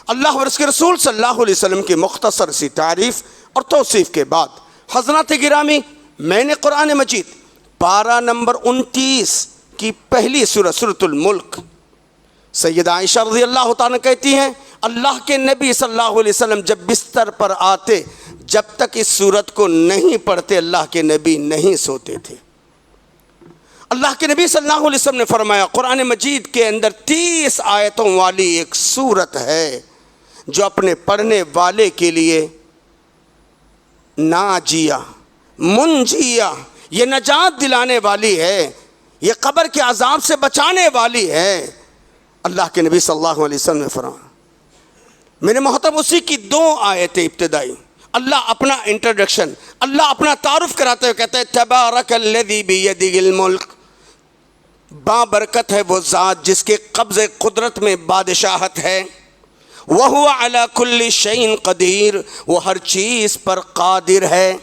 اللہ اور اس کے رسول صلی اللہ علیہ وسلم کی مختصر سی تعریف اور توصیف کے بعد حضرات گرامی، میں نے قرآن مجید پارہ نمبر 29 کی پہلی سورۃ سورۃ الملک، سیدہ عائشہ رضی اللہ تعالیٰ کہتی ہیں اللہ کے نبی صلی اللہ علیہ وسلم جب بستر پر آتے جب تک اس سورت کو نہیں پڑھتے اللہ کے نبی نہیں سوتے تھے۔ اللہ کے نبی صلی اللہ علیہ وسلم نے فرمایا قرآن مجید کے اندر 30 آیتوں والی ایک سورت ہے جو اپنے پڑھنے والے کے لیے ناجیہ، منجیہ، یہ نجات دلانے والی ہے، یہ قبر کے عذاب سے بچانے والی ہے۔ اللہ کے نبی صلی اللہ علیہ وسلم نے فرمایا، میرے محترم اسی کی 2 آیتیں ابتدائی، اللہ اپنا انٹروڈکشن، اللہ اپنا تعارف کراتے ہوئے کہتے ہیں تبارک الذی بیدہ الملک، بابرکت ہے وہ ذات جس کے قبض قدرت میں بادشاہت ہے، وَهُوَ عَلَى كُلِّ شَيْءٍ قدیر، وہ ہر چیز پر قادر ہے۔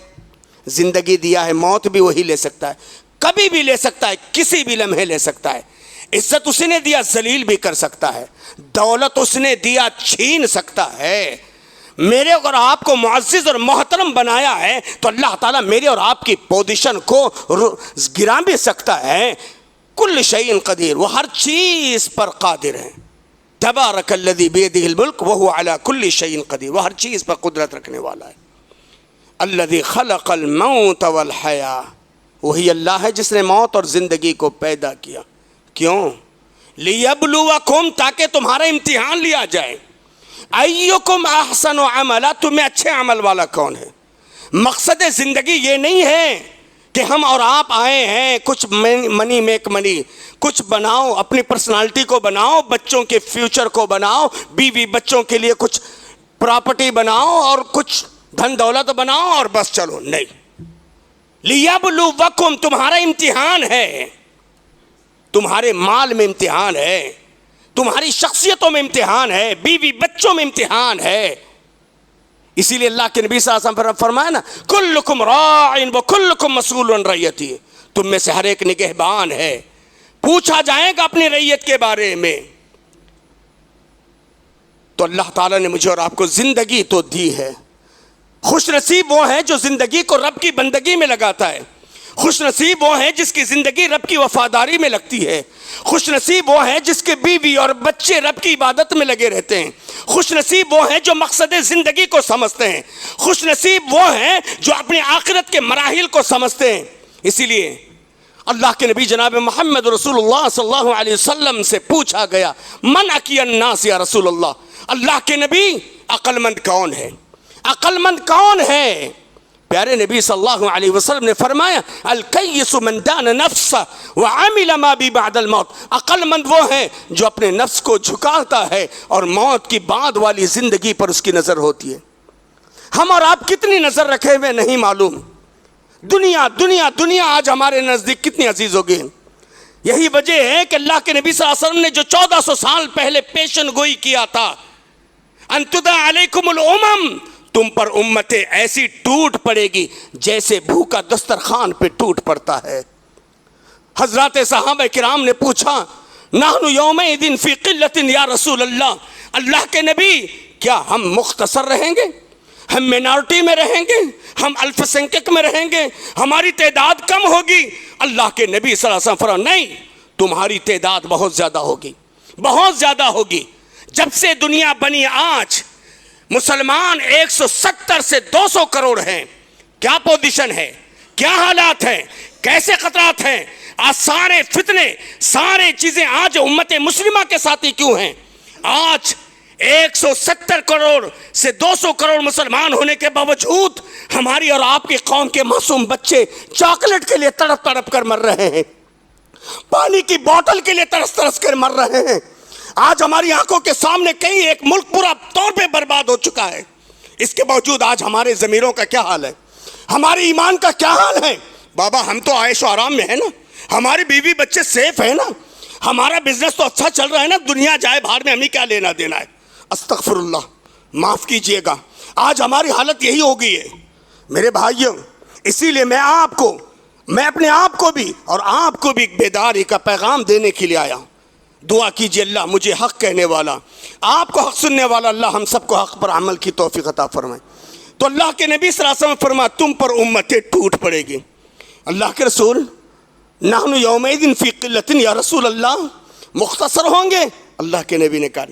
زندگی دیا ہے، موت بھی وہی لے سکتا ہے، کبھی بھی لے سکتا ہے، کسی بھی لمحے لے سکتا ہے۔ عزت اس نے دیا، ذلیل بھی کر سکتا ہے۔ دولت اس نے دیا، چھین سکتا ہے۔ میرے اور آپ کو معزز اور محترم بنایا ہے تو اللہ تعالیٰ میرے اور آپ کی پوزیشن کو گرا بھی سکتا ہے۔ کل شیء قدیر، وہ ہر چیز پر قادر ہے۔ تبارک الذی بیدہ الملک وہو علی کل شیء قدیر، وہ ہر چیز پر قدرت رکھنے والا ہے۔ الذی خلق الموت والحیاۃ، وہی اللہ ہے جس نے موت اور زندگی کو پیدا کیا۔ کیوں؟ لیبلوکم، تاکہ تمہارا امتحان لیا جائے۔ ایکم احسن عملا، تمہیں اچھے عمل والا کون ہے؟ مقصد زندگی یہ نہیں ہے کہ ہم اور آپ آئے ہیں کچھ منی میک منی، کچھ بناؤ، اپنی پرسنالٹی کو بناؤ، بچوں کے فیوچر کو بناؤ، بیوی بچوں کے لیے کچھ پراپرٹی بناؤ اور کچھ دھن دولت بناؤ اور بس چلو، نہیں۔ لیبلوکم، تمہارا امتحان ہے، تمہارے مال میں امتحان ہے، تمہاری شخصیتوں میں امتحان ہے، بیوی بچوں میں امتحان ہے۔ اسی لیے اللہ کے نبی صلی اللہ علیہ وسلم فرمایا نا کلکم راع وکلکم مسئول عن رعیتہ، تم میں سے ہر ایک نگہبان ہے، پوچھا جائے گا اپنی رعیت کے بارے میں۔ تو اللہ تعالیٰ نے مجھے اور آپ کو زندگی تو دی ہے۔ خوش نصیب وہ ہے جو زندگی کو رب کی بندگی میں لگاتا ہے، خوش نصیب وہ ہے جس کی زندگی رب کی وفاداری میں لگتی ہے، خوش نصیب وہ ہے جس کے بیوی اور بچے رب کی عبادت میں لگے رہتے ہیں، خوش نصیب وہ ہیں جو مقصد زندگی کو سمجھتے ہیں، خوش نصیب وہ ہیں جو اپنی آخرت کے مراحل کو سمجھتے ہیں۔ اسی لیے اللہ کے نبی جناب محمد رسول اللہ صلی اللہ علیہ وسلم سے پوچھا گیا من اکی الناس یا رسول اللہ، اللہ کے نبی عقل مند کون ہے؟ عقل مند کون ہے؟ پیارے نبی صلی اللہ علیہ وسلم نے فرمایا الکیس من دان نفسہ وعمل ما بی بعد الموت، عقل مند وہ ہے جو اپنے نفس کو جھکاتا ہے اور موت کی بعد والی زندگی پر اس کی نظر ہوتی ہے۔ ہم اور آپ کتنی نظر رکھے ہوئے نہیں معلوم، دنیا دنیا دنیا آج ہمارے نزدیک کتنی عزیز ہو گئی۔ یہی وجہ ہے کہ اللہ کے نبی صلی اللہ علیہ وسلم نے جو 1400 سال پہلے پیشن گوئی کیا تھا ان تداعی علیکم الامم، تم پر امتیں ایسی ٹوٹ پڑے گی جیسے بھوکا دسترخوان پہ ٹوٹ پڑتا ہے۔ حضرات صحابہ کرام نے پوچھا نحن یومئذ فی قلۃ یا رسول اللہ، اللہ کے نبی کیا ہم مختصر رہیں گے، ہم مینارٹی میں رہیں گے، ہم الف سنکھیک میں رہیں گے، ہماری تعداد کم ہوگی؟ اللہ کے نبی صلی اللہ علیہ وسلم فرمایا نہیں، تمہاری تعداد بہت زیادہ ہوگی، بہت زیادہ ہوگی۔ جب سے دنیا بنی آج مسلمان 170 سے 200 کروڑ ہیں۔ کیا پوزیشن ہے، کیا حالات ہیں، کیسے خطرات ہیں؟ آج سارے فتنے، سارے چیزیں آج امت مسلمہ کے ساتھی کیوں ہیں؟ آج 170 کروڑ سے 200 کروڑ مسلمان ہونے کے باوجود ہماری اور آپ کی قوم کے معصوم بچے چاکلیٹ کے لیے تڑپ تڑپ کر مر رہے ہیں، پانی کی بوتل کے لیے ترس ترس کر مر رہے ہیں۔ آج ہماری آنکھوں کے سامنے کئی ایک ملک پورا طور پہ برباد ہو چکا ہے، اس کے باوجود آج ہمارے ضمیروں کا کیا حال ہے، ہمارے ایمان کا کیا حال ہے؟ بابا ہم تو عیش و آرام میں ہیں نا، ہماری بیوی بچے سیف ہیں نا، ہمارا بزنس تو اچھا چل رہا ہے نا، دنیا جائے باہر میں ہمیں کیا لینا دینا ہے؟ استغفر اللہ، معاف کیجئے گا، آج ہماری حالت یہی ہو گئی ہے میرے بھائیوں۔ اسی لیے میں اپنے آپ کو بھی اور آپ کو بھی ایک بیداری کا پیغام دینے کے لیے آیا ہوں۔ دعا کیجیے اللہ مجھے حق کہنے والا، آپ کو حق سننے والا اللہ ہم سب کو حق پر عمل کی توفیق عطا فرمائے۔ تو اللہ کے نبی صلی اللہ علیہ وسلم فرمایا تم پر امتیں ٹوٹ پڑے گی۔ اللہ کے رسول نحن یومئذ فی قلۃ یا رسول اللہ، مختصر ہوں گے؟ اللہ کے نبی نے کہا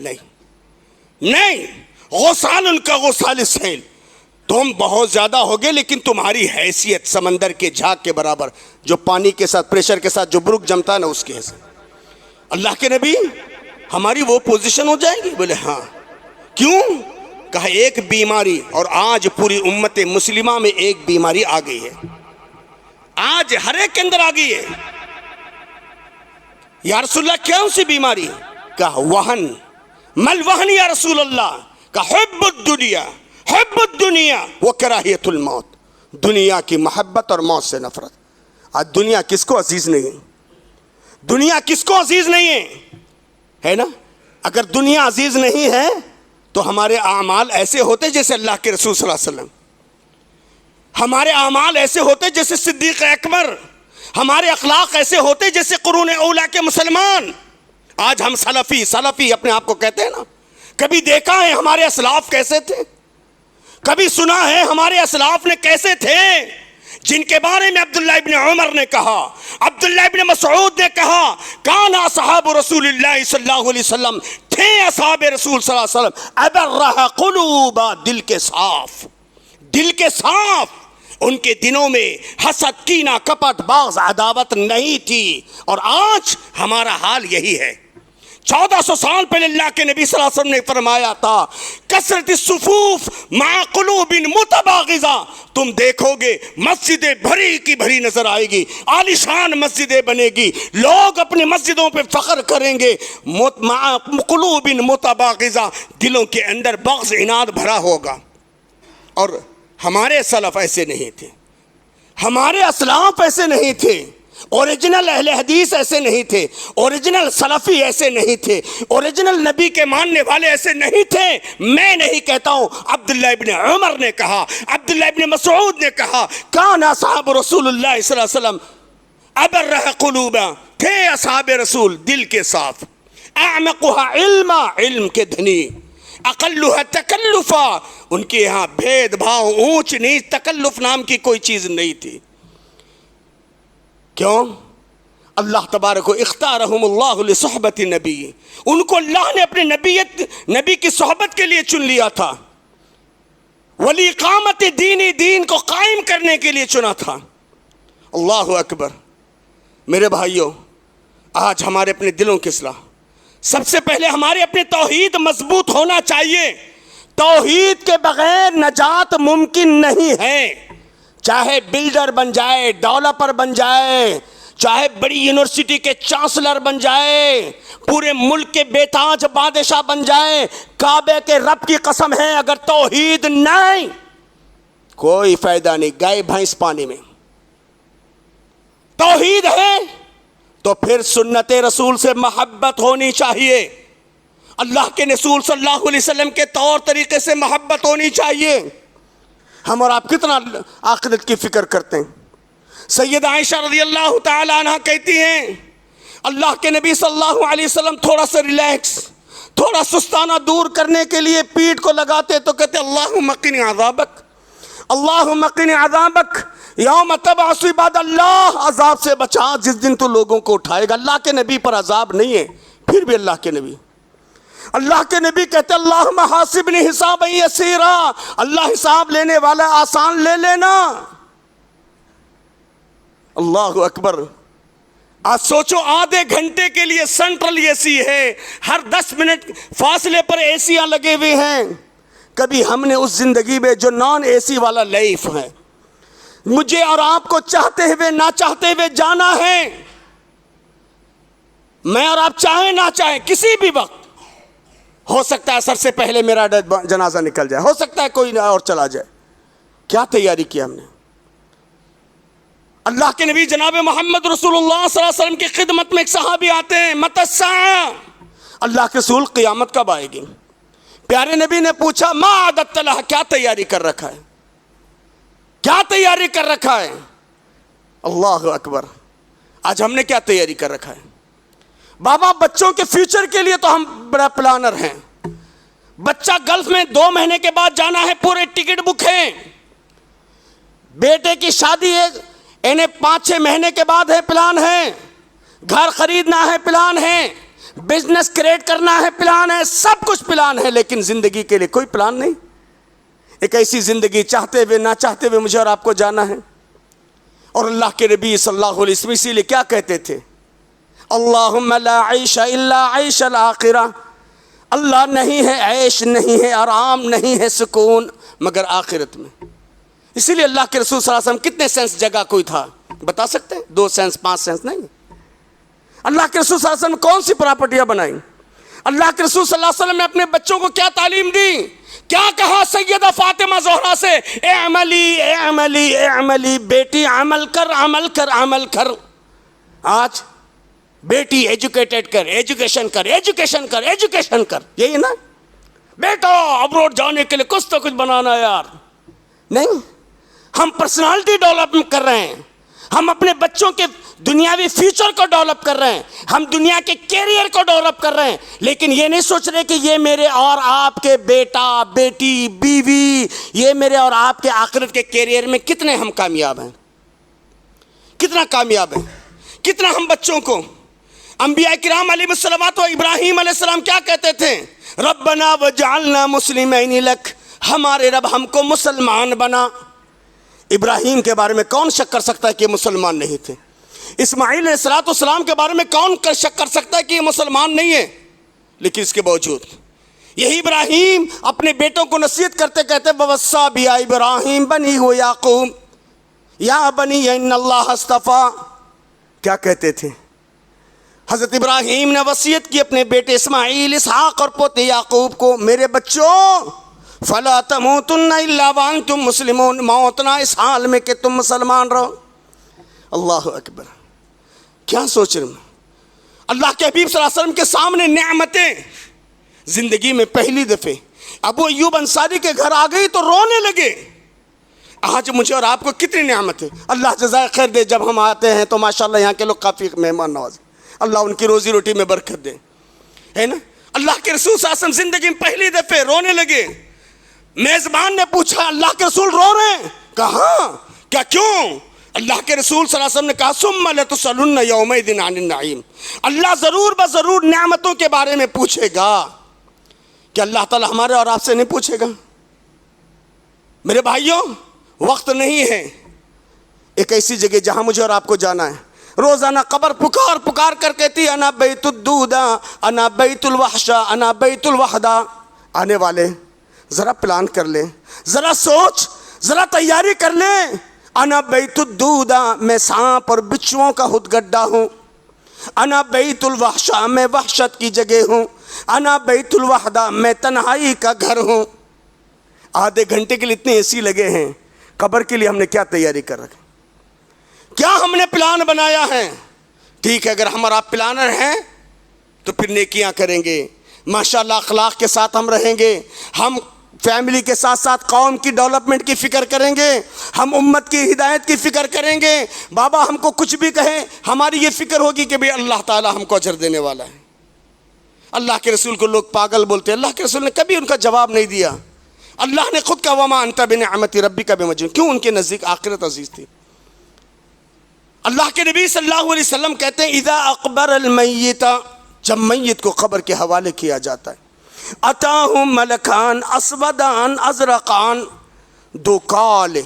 نہیں، غسال کا غسال السیل، تم بہت زیادہ ہوگے لیکن تمہاری حیثیت سمندر کے جھاگ کے برابر، جو پانی کے ساتھ پریشر کے ساتھ جو برک جمتا ہے نا اس کی حیثیت۔ اللہ کے نبی ہماری وہ پوزیشن ہو جائے گی؟ بولے ہاں۔ کیوں؟ کہا ایک بیماری، اور آج پوری امت مسلمہ میں ایک بیماری آ گئی ہے، آج ہر ایک کے اندر آ گئی ہے۔ یا رسول اللہ کیا سی بیماری؟ کہا وہن۔ مل وہن یا رسول اللہ؟ کہا حب الدنیا، حب الدنیا و کراہیت الموت، دنیا کی محبت اور موت سے نفرت۔ آج دنیا کس کو عزیز نہیں ہے؟ دنیا کس کو عزیز نہیں ہے نا؟ اگر دنیا عزیز نہیں ہے تو ہمارے اعمال ایسے ہوتے جیسے اللہ کے رسول صلی اللہ علیہ وسلم، ہمارے اعمال ایسے ہوتے جیسے صدیق اکبر، ہمارے اخلاق ایسے ہوتے جیسے قرون اولیٰ کے مسلمان۔ آج ہم سلفی اپنے آپ کو کہتے ہیں نا، کبھی دیکھا ہے ہمارے اسلاف کیسے تھے؟ کبھی سنا ہے ہمارے اسلاف نے کیسے تھے؟ جن کے بارے میں عبداللہ ابن عمر نے کہا، عبداللہ ابن مسعود نے کہا کان اصحاب رسول اللہ صلی اللہ علیہ وسلم، تھے اصحاب رسول صلی اللہ علیہ وسلم ابرہ قلوبا، دل کے صاف، دل کے صاف، ان کے دنوں میں حسد، کینہ، کپٹ، بغض، عداوت نہیں تھی۔ اور آج ہمارا حال یہی ہے۔ 1400 سال پہلے اللہ کے نبی صلی اللہ علیہ وسلم نے فرمایا تھا کثرت الصفوف مع قلوب متباغضہ، تم دیکھو گے مسجدیں بھری کی بھری نظر آئے گی، عالیشان مسجدیں بنے گی، لوگ اپنی مسجدوں پہ فخر کریں گے، مع قلوب متباغضہ، دلوں کے اندر بغض، عناد بھرا ہوگا۔ اور ہمارے سلف ایسے نہیں تھے، ہمارے اسلاف ایسے نہیں تھے، اوریجنل اہل حدیث ایسے نہیں تھے، اوریجنل سلفی ایسے نہیں تھے، اوریجنل نبی کے ماننے والے ایسے نہیں تھے۔ میں نہیں کہتا ہوں، عبداللہ ابن عمر نے کہا، عبداللہ ابن مسعود نے کہا کان اصحاب رسول اللہ صلی اللہ علیہ وسلم ابرہ قلوبا، تھے اصحاب رسول دل کے صاف، اعمقها علما، علم کے دھنی، اقلها تکلفا، ان کے یہاں بھید بھاؤ، اونچ نیچ، تکلف نام کی کوئی چیز نہیں تھی۔ کیوں؟ اللہ تبارک و اختارہم اللہ لصحبت نبی، ان کو اللہ نے اپنے نبی کی صحبت کے لیے چن لیا تھا، وَلِقَامَتِ دینی، دین کو قائم کرنے کے لیے چنا تھا۔ اللہ اکبر۔ میرے بھائیوں، آج ہمارے اپنے دلوں کی اصلاح، سب سے پہلے ہمارے اپنے توحید مضبوط ہونا چاہیے۔ توحید کے بغیر نجات ممکن نہیں ہے، چاہے بلڈر بن جائے، ڈیولپر بن جائے، چاہے بڑی یونیورسٹی کے چانسلر بن جائے، پورے ملک کے بیتاج بادشاہ بن جائے، کعبے کے رب کی قسم ہے اگر توحید نہیں کوئی فائدہ نہیں، گائے بھینس پانی میں۔ توحید ہے تو پھر سنت رسول سے محبت ہونی چاہیے، اللہ کے رسول صلی اللہ علیہ وسلم کے طور طریقے سے محبت ہونی چاہیے۔ ہم اور آپ کتنا آخرت کی فکر کرتے ہیں؟ سیدہ عائشہ رضی اللہ تعالی عنہ کہتی ہیں اللہ کے نبی صلی اللہ علیہ وسلم تھوڑا سا ریلیکس، تھوڑا سستانہ دور کرنے کے لیے پیٹھ کو لگاتے تو کہتے اللہم قنی عذابک، اللہم قنی عذابک یوم تبعث عباد اللہ، عذاب سے بچا جس دن تو لوگوں کو اٹھائے گا۔ اللہ کے نبی پر عذاب نہیں ہے، پھر بھی اللہ کے نبی کہتے اللہم حاسبنی حسابا یسیرا، اللہ حساب لینے والا آسان لے لینا۔ اللہ اکبر۔ آج سوچو آدھے گھنٹے کے لیے سینٹرل اے سی ہے، ہر 10 منٹ فاصلے پر اے سیاں لگے ہوئے ہیں۔ کبھی ہم نے اس زندگی میں جو نان اے سی والا لائف ہے، مجھے اور آپ کو چاہتے ہوئے نہ چاہتے ہوئے جانا ہے، میں اور آپ چاہیں نہ چاہیں کسی بھی وقت، ہو سکتا ہے اثر سے پہلے میرا جنازہ نکل جائے، ہو سکتا ہے کوئی اور چلا جائے۔ کیا تیاری کی ہم نے؟ اللہ کے نبی جناب محمد رسول اللہ صلی اللہ علیہ وسلم کی خدمت میں ایک صحابی آتے ہیں، متی الساعہ، اللہ کے رسول قیامت کب آئے گی؟ پیارے نبی نے پوچھا ما اعددت لها، کیا تیاری کر رکھا ہے، کیا تیاری کر رکھا ہے؟ اللہ اکبر۔ آج ہم نے کیا تیاری کر رکھا ہے؟ بابا بچوں کے فیوچر کے لیے تو ہم بڑا پلانر ہیں. بچہ گلف میں 2 مہینے کے بعد جانا ہے, پورے ٹکٹ بک ہیں. بیٹے کی شادی ہے, انہیں 5-6 مہینے کے بعد ہے, پلان ہے. گھر خریدنا ہے, پلان ہے. بزنس کریٹ کرنا ہے, پلان ہے. سب کچھ پلان ہے, لیکن زندگی کے لیے کوئی پلان نہیں. ایک ایسی زندگی چاہتے ہوئے نہ چاہتے ہوئے مجھے اور آپ کو جانا ہے. اور اللہ کے نبی صلی اللہ علیہ وسلم اسی لیے کیا کہتے تھے؟ اللہم لا عیش الا عیش الآخرہ. اللہ نہیں ہے عیش, نہیں ہے آرام, نہیں ہے سکون مگر آخرت میں. اسی لیے اللہ کے رسول صلی اللہ علیہ وسلم کتنے سینس جگہ کوئی تھا بتا سکتے ہیں؟ 2 سینس 5 سینس نہیں. اللہ کے رسول صلی اللہ علیہ وسلم نے کون سی پراپرٹیاں بنائیں؟ اللہ کے رسول صلی اللہ علیہ وسلم نے اپنے بچوں کو کیا تعلیم دی؟ کیا کہا سیدہ فاطمہ زہرا سے؟ اعملی اعملی اعملی, بیٹی عمل کر عمل کر عمل کر. آج بیٹی ایجوکیٹڈ کر, ایجوکیشن کر, ایجوکیشن کر, ایجوکیشن کر. یہی نا بیٹا ابروڈ جانے کے لیے کچھ تو کچھ بنانا یار. نہیں, ہم پرسنالٹی ڈیولپ کر رہے ہیں, ہم اپنے بچوں کے دنیاوی فیوچر کو ڈیولپ کر رہے ہیں, ہم دنیا کے کیریئر کو ڈیولپ کر رہے ہیں. لیکن یہ نہیں سوچ رہے کہ یہ میرے اور آپ کے بیٹا بیٹی بیوی, یہ میرے اور آپ کے آخرت کے کیریئر میں کتنے ہم کامیاب ہیں, کتنا کامیاب ہیں, کتنا ہم بچوں کو. انبیاء کرام علیہ السلام و ابراہیم علیہ السلام کیا کہتے تھے؟ ربنا وجعلنا مسلمین لک, ہمارے رب ہم کو مسلمان بنا. ابراہیم کے بارے میں کون شک کر سکتا ہے کہ یہ مسلمان نہیں تھے؟ اسماعیل علیہ السلام کے بارے میں کون شک کر سکتا ہے کہ یہ مسلمان نہیں ہے؟ لیکن اس کے باوجود یہی ابراہیم اپنے بیٹوں کو نصیحت کرتے کہتے ووصّا بیا ابراہیم بنی ہو یعقوب یا بنی ان اللہ اصطفیٰ. کیا کہتے تھے؟ حضرت ابراہیم نے وصیت کی اپنے بیٹے اسماعیل, اسحاق اور پوتے یعقوب کو, میرے بچوں فلا تموتن الا وانتم مسلمون, موت نہ اس حال میں کہ تم مسلمان رہو. اللہ اکبر, کیا سوچ رہے ہیں؟ اللہ کے حبیب صلی اللہ علیہ وسلم کے سامنے نعمتیں زندگی میں پہلی دفعہ ابو ایوب انصاری کے گھر آ گئی تو رونے لگے. آج مجھے اور آپ کو کتنی نعمت ہے. اللہ جزائے خیر دے, جب ہم آتے ہیں تو ماشاءاللہ یہاں کے لوگ کافی مہمان نواز, اللہ ان کی روزی روٹی میں برکت دے, ہے نا. اللہ کے رسول صلی اللہ علیہ وسلم زندگی میں پہلی دفعہ رونے لگے. میزبان نے پوچھا اللہ کے رسول رو رہے ہیں؟ کہاں, کیا کیوں؟ اللہ کے رسول صلی اللہ علیہ وسلم نے کہا ثم لتسألن یومئذ عن النعیم, اللہ ضرور بضرور نعمتوں کے بارے میں پوچھے گا. کہ اللہ تعالیٰ ہمارے اور آپ سے نہیں پوچھے گا؟ میرے بھائیوں, وقت نہیں ہے. ایک ایسی جگہ جہاں مجھے اور آپ کو جانا ہے. روزانہ قبر پکار پکار کر کہتی انا بیت الدودہ, انا بیت الوحشہ, انا بیت الوحدہ. آنے والے ذرا پلان کر لیں, ذرا سوچ, ذرا تیاری کر لیں. انا بیت الدودہ, میں سانپ اور بچھوؤں کا ہدگڈا ہوں. انا بیت الوحشہ, میں وحشت کی جگہ ہوں. انا بیت الوحدہ, میں تنہائی کا گھر ہوں. آدھے گھنٹے کے لیے اتنے اے سی لگے ہیں, قبر کے لیے ہم نے کیا تیاری کر رکھی, کیا ہم نے پلان بنایا ہے؟ ٹھیک ہے, اگر ہم اور آپ پلانر ہیں تو پھر نیکیاں کریں گے, ماشاءاللہ اخلاق کے ساتھ ہم رہیں گے, ہم فیملی کے ساتھ ساتھ قوم کی ڈیولپمنٹ کی فکر کریں گے, ہم امت کی ہدایت کی فکر کریں گے. بابا ہم کو کچھ بھی کہیں, ہماری یہ فکر ہوگی کہ بھی اللہ تعالیٰ ہم کو اجر دینے والا ہے. اللہ کے رسول کو لوگ پاگل بولتے ہیں, اللہ کے رسول نے کبھی ان کا جواب نہیں دیا. اللہ نے خود کہا وما انت بنعمت ربک بمجنون. کیوں؟ ان کے نزدیک آخرت عزیز تھی. اللہ کے نبی صلی اللہ علیہ وسلم کہتے ہیں اذا اقبر المیت, جب میت کو قبر کے حوالے کیا جاتا ہے, اتاہم ملکان اسودان ازرقان, 2 کالے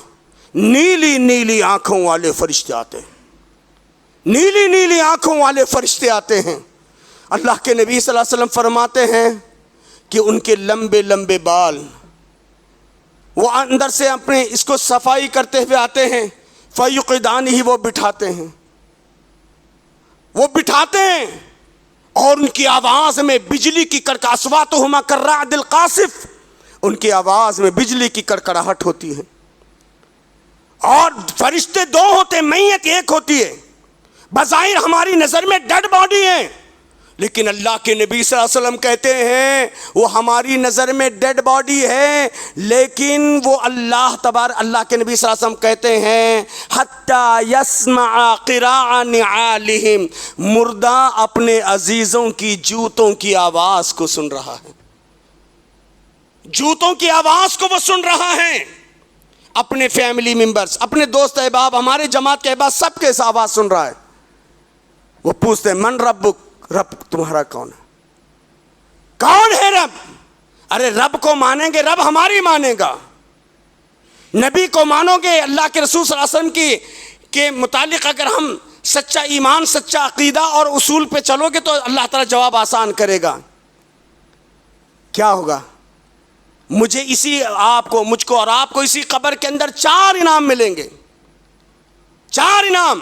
نیلی نیلی آنکھوں والے فرشتے آتے ہیں, نیلی نیلی آنکھوں والے فرشتے آتے ہیں. اللہ کے نبی صلی اللہ علیہ وسلم فرماتے ہیں کہ ان کے لمبے لمبے بال, وہ اندر سے اپنے اس کو صفائی کرتے ہوئے آتے ہیں. فیقدان ہی, وہ بٹھاتے ہیں, وہ بٹھاتے ہیں اور ان کی آواز میں بجلی کی کڑکڑ, اصواتہما کالرعد القاصف, ان کی آواز میں بجلی کی کڑکڑاہٹ ہوتی ہے. اور فرشتے 2 ہوتے, میت 1 ہوتی ہے. بظاہر ہماری نظر میں ڈیڈ باڈی ہے, لیکن اللہ کے نبی صلی اللہ علیہ وسلم کہتے ہیں وہ ہماری نظر میں ڈیڈ باڈی ہے، لیکن وہ اللہ کے نبی صلی اللہ علیہ وسلم کہتے ہیں حتی یسمع قراع نعالہم، مردہ اپنے عزیزوں کی جوتوں کی آواز کو سن رہا ہے، جوتوں کی آواز کو وہ سن رہا ہے، اپنے فیملی ممبرز، اپنے دوست احباب، ہمارے جماعت کے احباب سب کے آواز سن رہا ہے۔ وہ پوچھتے ہیں من ربک، رب تمہارا کون ہے؟ کون ہے رب؟ ارے رب کو مانیں گے، رب ہماری مانے گا، نبی کو مانو گے، اللہ کے رسول صلی اللہ علیہ وسلم کے متعلق اگر ہم سچا ایمان، سچا عقیدہ اور اصول پہ چلو گے تو اللہ تعالیٰ جواب آسان کرے گا۔ کیا ہوگا؟ مجھ کو اور آپ کو اسی قبر کے اندر 4 انعام ملیں گے، 4 انعام۔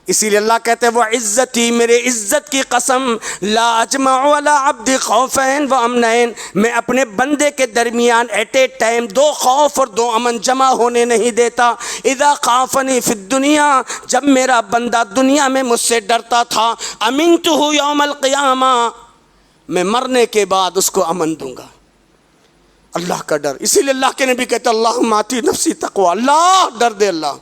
اسی لیے اللہ کہتے ہیں وہ عزتی، میرے عزت کی قسم، لا اجمع علی عبد خوفین و امنین، میں اپنے بندے کے درمیان ایٹ اے ٹائم 2 خوف اور 2 امن جمع ہونے نہیں دیتا۔ اذا خافنی فی الدنیا، جب میرا بندہ دنیا میں مجھ سے ڈرتا تھا، امنتہ یوم القیامہ، میں مرنے کے بعد اس کو امن دوں گا، اللہ کا ڈر۔ اسی لیے اللہ کے نبی کہتے ہیں اللہم آتی نفسی تقوی، اللہ ڈر دے اللہ۔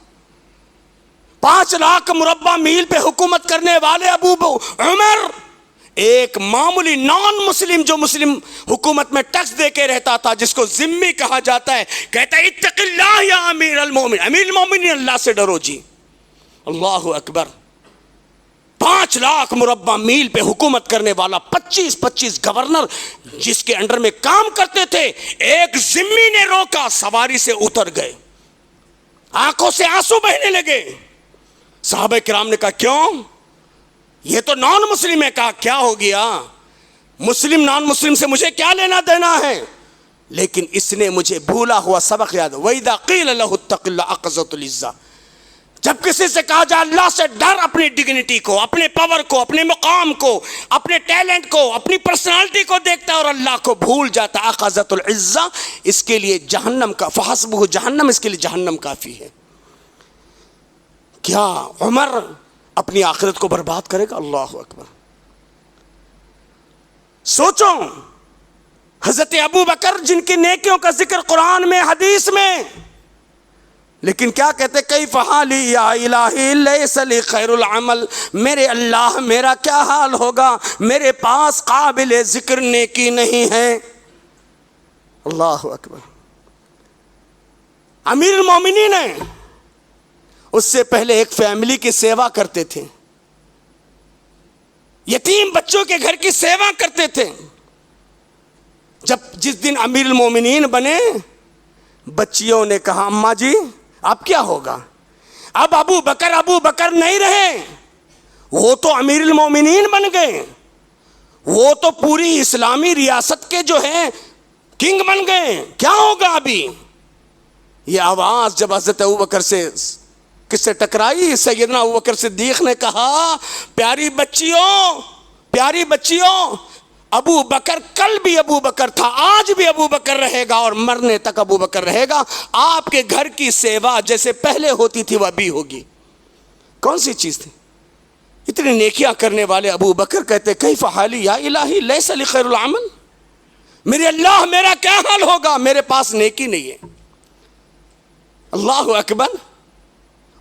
5 لاکھ مربع میل پہ حکومت کرنے والے ابو عمر، ایک معمولی نان مسلم جو مسلم حکومت میں ٹیکس دے کے رہتا تھا، جس کو ذمہ کہا جاتا ہے، کہتا ہے اتق اللہ یا امیر المومن، امیر المومنین اللہ سے ڈرو جی، اللہ اکبر۔ 5 لاکھ مربع میل پہ حکومت کرنے والا، 25 گورنر جس کے انڈر میں کام کرتے تھے، ایک ذمہ نے روکا، سواری سے اتر گئے، آنکھوں سے آنسو بہنے لگے۔ صحابہ کرام نے کہا کیوں؟ یہ تو نان مسلم ہے۔ کہا کیا ہو گیا؟ مسلم نان مسلم سے مجھے کیا لینا دینا ہے؟ لیکن اس نے مجھے بھولا ہوا سبق یاد۔ وَإِذَا قِيلَ لَهُ اتَّقِ اللَّهَ أَخَذَتْهُ الْعِزَّةُ، جب کسی سے کہا جائے اللہ سے ڈر، اپنی ڈگنیٹی کو، اپنے پاور کو، اپنے مقام کو، اپنے ٹیلنٹ کو، اپنی پرسنالٹی کو دیکھتا ہے اور اللہ کو بھول جاتا ہے، اخذت العزہ، اس کے لیے جہنم کا، فحسبہ جہنم، اس کے لیے جہنم کافی ہے۔ کیا عمر اپنی آخرت کو برباد کرے گا؟ اللہ اکبر۔ سوچو حضرت ابو بکر جن کی نیکیوں کا ذکر قرآن میں، حدیث میں، لیکن کیا کہتے کیف حالی یا الہی لیس لی خیر العمل، میرے اللہ میرا کیا حال ہوگا، میرے پاس قابل ذکر نیکی نہیں ہے۔ اللہ اکبر۔ امیر المومنین ہیں، اس سے پہلے ایک فیملی کی سیوا کرتے تھے، یتیم بچوں کے گھر کی سیوا کرتے تھے۔ جس دن امیر المومنین بنے، بچیوں نے کہا اماں جی اب کیا ہوگا؟ اب ابو بکر نہیں رہے، وہ تو امیر المومنین بن گئے، وہ تو پوری اسلامی ریاست کے جو ہیں کنگ بن گئے، کیا ہوگا ابھی؟ یہ آواز جب حضرت ابو بکر سے کس سے ٹکرائی؟ سیدنا ابو بکر صدیق نے کہا پیاری بچیوں، ابو بکر کل بھی ابو بکر تھا، آج بھی ابو بکر رہے گا اور مرنے تک ابو بکر رہے گا۔ آپ کے گھر کی سیوا جیسے پہلے ہوتی تھی وہ ابھی ہوگی۔ کون سی چیز تھی؟ اتنی نیکیاں کرنے والے ابو بکر کہتے کیف حالی یا الہی لیس لی خیر العمل، میرے اللہ میرا کیا حال ہوگا، میرے پاس نیکی نہیں ہے۔ اللہ اکبر۔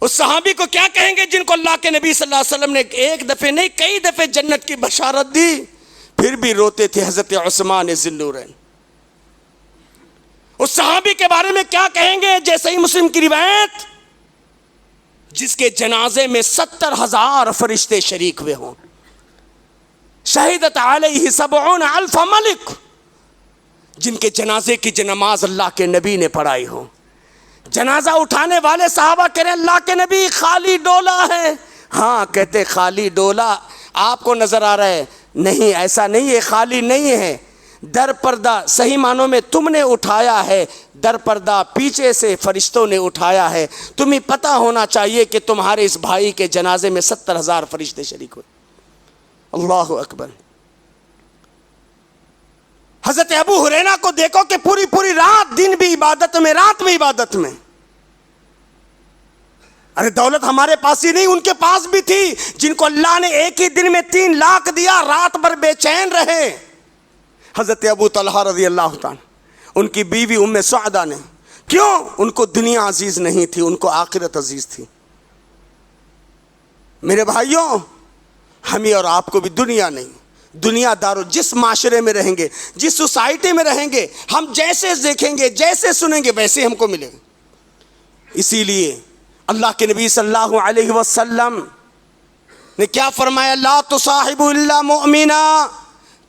اس صحابی کو کیا کہیں گے جن کو اللہ کے نبی صلی اللہ علیہ وسلم نے ایک دفعہ نہیں کئی دفعے جنت کی بشارت دی، پھر بھی روتے تھے؟ حضرت عثمان ذی النورین۔ اس صحابی کے بارے میں کیا کہیں گے؟ جیسے ہی مسلم کی روایت، جس کے جنازے میں 70,000 فرشتے شریک ہوئے ہوں، شہدت علیہ 70,000 ملک، جن کے جنازے کی نماز اللہ کے نبی نے پڑھائی ہو۔ جنازہ اٹھانے والے صحابہ کہہ رہے ہیں اللہ کے نبی خالی ڈولا ہے۔ ہاں کہتے خالی ڈولا آپ کو نظر آ رہا ہے؟ نہیں، ایسا نہیں ہے، خالی نہیں ہے، در پردہ صحیح معنوں میں تم نے اٹھایا ہے، در پردہ پیچھے سے فرشتوں نے اٹھایا ہے۔ تمہیں پتہ ہونا چاہیے کہ تمہارے اس بھائی کے جنازے میں 70,000 فرشتے شریک ہوئے۔ اللہ اکبر۔ حضرت ابو ہریرہ کو دیکھو کہ پوری رات، دن بھی عبادت میں، رات بھی عبادت میں۔ ارے دولت ہمارے پاس ہی نہیں، ان کے پاس بھی تھی، جن کو اللہ نے ایک ہی دن میں 3 لاکھ دیا، رات بھر بے چین رہے۔ حضرت ابو طلحہ رضی اللہ تعالیٰ، ان کی بیوی ام سعدہ نے، کیوں؟ ان کو دنیا عزیز نہیں تھی، ان کو آخرت عزیز تھی۔ میرے بھائیوں، ہمیں اور آپ کو بھی دنیا نہیں، دنیا دارو جس معاشرے میں رہیں گے، جس سوسائٹی میں رہیں گے، ہم جیسے دیکھیں گے، جیسے سنیں گے، ویسے ہم کو ملے گا۔ اسی لیے اللہ کے نبی صلی اللہ علیہ وسلم نے کیا فرمایا؟ لا تصاحب الا مؤمنا،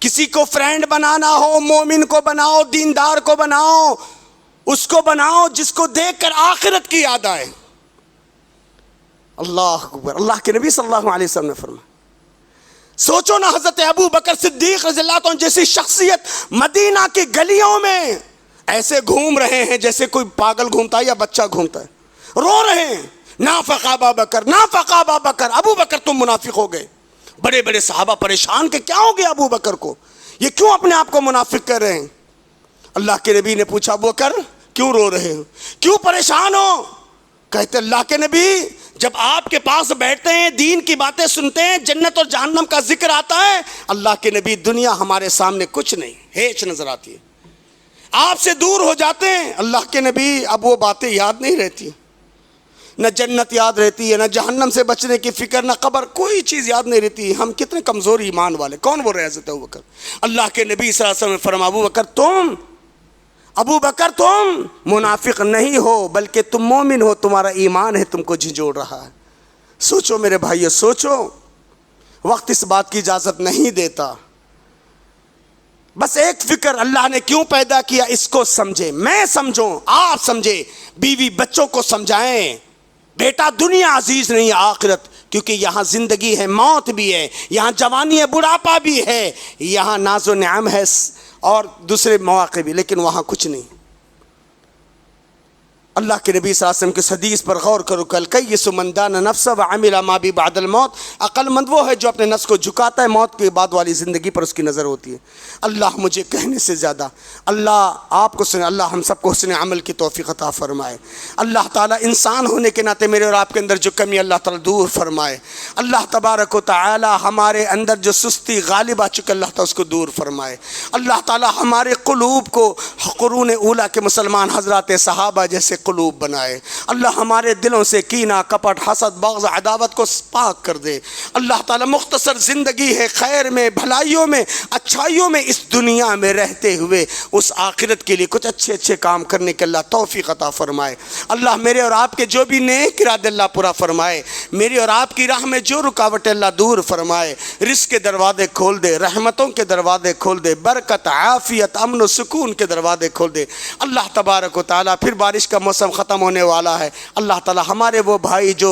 کسی کو فرینڈ بنانا ہو، مومن کو بناؤ، دیندار کو بناؤ، اس کو بناؤ جس کو دیکھ کر آخرت کی یاد آئے۔ اللہ اکبر، اللہ کے نبی صلی اللہ علیہ وسلم نے فرمایا۔ سوچو نا، حضرت ابو بکر صدیق رضی اللہ عنہ جیسی شخصیت مدینہ کی گلیوں میں ایسے گھوم رہے ہیں جیسے کوئی پاگل گھومتا ہے یا بچہ گھومتا ہے، رو رہے ہیں، نافق ابا بکر، نافق ابا بکر، ابو بکر تم منافق ہو گئے۔ بڑے بڑے صحابہ پریشان کہ کیا ہو گیا ابو بکر کو، یہ کیوں اپنے آپ کو منافق کر رہے ہیں؟ اللہ کے نبی نے پوچھا، ابو بکر کیوں رو رہے ہو، کیوں پریشان ہو؟ کہتے اللہ کے نبی، جب آپ کے پاس بیٹھتے ہیں، دین کی باتیں سنتے ہیں، جنت اور جہنم کا ذکر آتا ہے، اللہ کے نبی دنیا ہمارے سامنے کچھ نہیں، ہیچ نظر آتی ہے۔ آپ سے دور ہو جاتے ہیں اللہ کے نبی، اب وہ باتیں یاد نہیں رہتی، نہ جنت یاد رہتی ہے، نہ جہنم سے بچنے کی فکر، نہ قبر، کوئی چیز یاد نہیں رہتی۔ ہم کتنے کمزور ایمان والے، کون بول رہے ہیں حضرت ابو بکر؟ اللہ کے نبی صلی اللہ علیہ وسلم نے فرمایا، ابو بکر تم منافق نہیں ہو بلکہ تم مومن ہو، تمہارا ایمان ہے تم کو جھنجھوڑ رہا ہے۔ سوچو میرے بھائیو، سوچو، وقت اس بات کی اجازت نہیں دیتا۔ بس ایک فکر اللہ نے کیوں پیدا کیا، اس کو سمجھے، میں سمجھوں، آپ سمجھے، بیوی بچوں کو سمجھائیں، بیٹا دنیا عزیز نہیں، آخرت، کیونکہ یہاں زندگی ہے، موت بھی ہے، یہاں جوانی ہے، بڑھاپا بھی ہے، یہاں ناز و نعم ہے اور دوسرے مواقع بھی، لیکن وہاں کچھ نہیں۔ اللہ کے نبی صلی اللہ علیہ وسلم کی حدیث پر غور کرو، الکیس من دان نفسہ وعمل ما بی بعد الموت، عقل مند وہ ہے جو اپنے نفس کو جھکاتا ہے، موت کے بعد والی زندگی پر اس کی نظر ہوتی ہے۔ اللہ مجھے کہنے سے زیادہ، اللہ آپ کو سنے، اللہ ہم سب کو حسن عمل کی توفیق عطا فرمائے۔ اللہ تعالیٰ انسان ہونے کے ناطے میرے اور آپ کے اندر جو کمی اللہ تعالیٰ دور فرمائے۔ اللہ تبارک و تعالیٰ ہمارے اندر جو سستی غالب آ چکے اللہ تعالیٰ اس کو دور فرمائے۔ اللہ تعالیٰ ہمارے قلوب کو قرون اولیٰ کے مسلمان حضرات صحابہ جیسے قلوب بنائے۔ اللہ ہمارے دلوں سے کینہ، کپٹ، حسد، بغض، عداوت کو پاک کر دے۔ اللہ تعالیٰ مختصر زندگی ہے، خیر میں، بھلائیوں میں، اچھائیوں میں، اس دنیا میں رہتے ہوئے اس آخرت کے لیے کچھ اچھے اچھے کام کرنے کے اللہ توفیق عطا فرمائے۔ اللہ میرے اور آپ کے جو بھی نیک ارادے اللہ پورا فرمائے، میری اور آپ کی راہ میں جو رکاوٹیں اللہ دور فرمائے، رزق کے دروازے کھول دے، رحمتوں کے دروازے کھول دے، برکت، عافیت، امن و سکون کے دروازے کھول دے۔ اللہ تبارک و تعالیٰ، پھر بارش کا موسم ختم ہونے والا ہے، اللہ تعالیٰ ہمارے وہ بھائی جو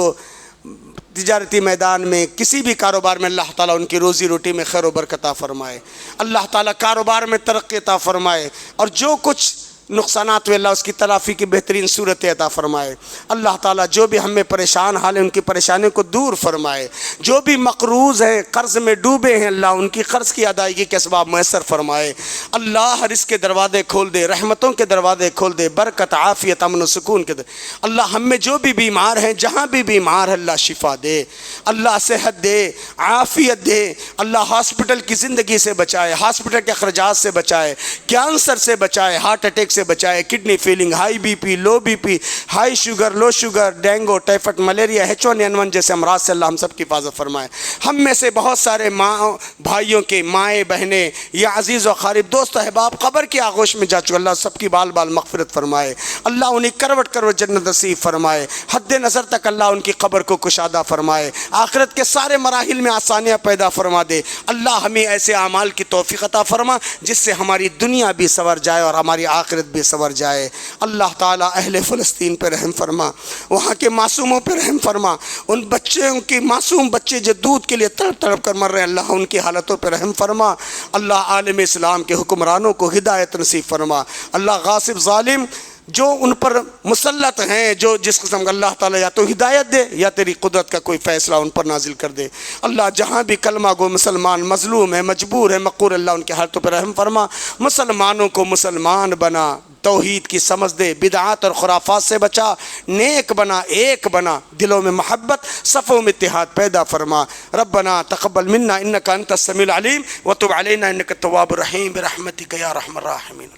تجارتی میدان میں کسی بھی کاروبار میں، اللہ تعالیٰ ان کی روزی روٹی میں خیر و برکت عطا فرمائے، اللہ تعالیٰ کاروبار میں ترقی عطا فرمائے، اور جو کچھ نقصانات ہوئے اللہ اس کی تلافی کی بہترین صورت عطا فرمائے۔ اللہ تعالیٰ جو بھی ہم میں پریشان حال ہیں ان کی پریشانیوں کو دور فرمائے، جو بھی مقروض ہیں، قرض میں ڈوبے ہیں، اللہ ان کی قرض کی ادائیگی کے اسباب میسر فرمائے۔ اللہ رزق کے دروازے کھول دے، رحمتوں کے دروازے کھول دے، برکت، عافیت، امن و سکون کے دے۔ اللہ ہم میں جو بھی بیمار ہیں، جہاں بھی بیمار ہے اللہ شفا دے، اللہ صحت دے، عافیت دے، اللہ ہاسپٹل کی زندگی سے بچائے، ہاسپٹل کے اخراجات سے بچائے، کینسر سے بچائے، ہارٹ اٹیک سے بچائے، kidney failing, high B P, low B P, high sugar, low sugar, dengue, typhoid, malaria, H1N1 جیسے امراض سے اللہ ہم سب کی حفاظت فرمائے۔ ہم میں سے بہت سارے ماں بھائیوں کے مائیں بہنیں یا عزیز و قریب دوست و احباب قبر کی آغوش میں جا چکے، اللہ سب کی بال بال مغفرت فرمائے، اللہ انہیں کروٹ کروٹ جنت نصیب فرمائے، حد نظر تک اللہ ان کی قبر کو کشادہ فرمائے، آخرت کے سارے مراحل میں آسانیاں پیدا فرما دے۔ اللہ ہمیں ایسے اعمال کی توفیق عطا فرما جس سے ہماری دنیا بھی سنور جائے اور ہماری آخرت بھی سنور جائے۔ اللہ تعالیٰ اہل فلسطین پہ رحم فرما، وہاں کے معصوموں پہ رحم فرما، ان بچوں کی معصوم بچے جو دودھ کے لیے تڑپ تڑپ کر مر رہے ہیں، اللہ ان کی حالتوں پہ رحم فرما۔ اللہ عالم اسلام کے حکمرانوں کو ہدایت نصیب فرما۔ اللہ غاصب ظالم جو ان پر مسلط ہیں، جو جس قسم کا، اللہ تعالیٰ یا تو ہدایت دے یا تیری قدرت کا کوئی فیصلہ ان پر نازل کر دے۔ اللہ جہاں بھی کلمہ گو مسلمان مظلوم ہے، مجبور ہے، مقہور، اللہ ان کے حالتوں پر رحم فرما، مسلمانوں کو مسلمان بنا، توحید کی سمجھ دے، بدعات اور خرافات سے بچا، نیک بنا، ایک بنا، دلوں میں محبت، صفوں میں اتحاد پیدا فرما۔ ربنا تقبل منا انک انت السمیع العلیم وتب علینا انک التواب الرحیم برحمتک یا ارحم الراحمین۔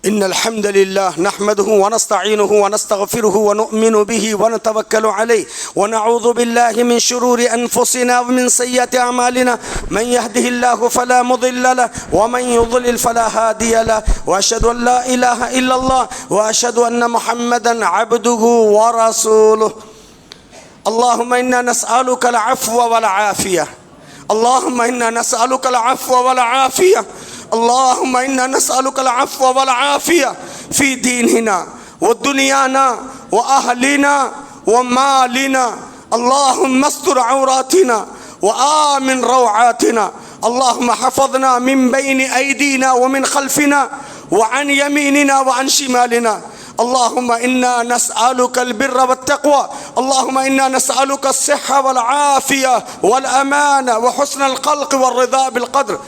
إن الحمد لله نحمده ونستعينه ونستغفره ونؤمن به ونتوكل عليه ونعوذ بالله من شرور أنفسنا ومن سيئات أعمالنا، من يهده الله فلا مضل له ومن يضلل فلا هادي له، وأشهد أن لا إله إلا الله وأشهد أن محمدا عبده ورسوله. اللهم إنا نسألك العفو والعافية، اللهم إنا نسألك العفو والعافية، اللهم إنا نسألك العفو والعافية في ديننا ودنيانا وأهلنا ومالنا. اللهم استر عوراتنا وآمن روعاتنا. اللهم حفظنا من بين أيدينا ومن خلفنا وعن يميننا وعن شمالنا. اللهم إنا نسألك البر والتقوى، اللهم إنا نسألك الصحة والعافية والأمان وحسن الخلق والرضا بالقدر.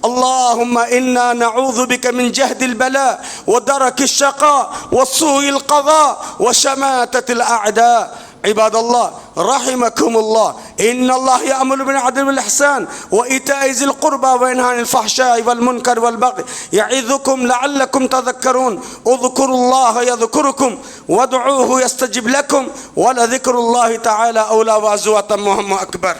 اللهم إنا نعوذ بك من جهد البلاء ودرك الشقاء وسوء القضاء وشماتة الأعداء. عباد الله رحمكم الله، إن الله يأمر بالعدل والإحسان وإيتاء ذي القربى وينهى عن الفحشاء والمنكر والبغي يعظكم لعلكم تذكرون. اذكروا الله يذكركم وادعوه يستجب لكم ولذكر الله تعالى أولى وأزواتا وهم أكبر.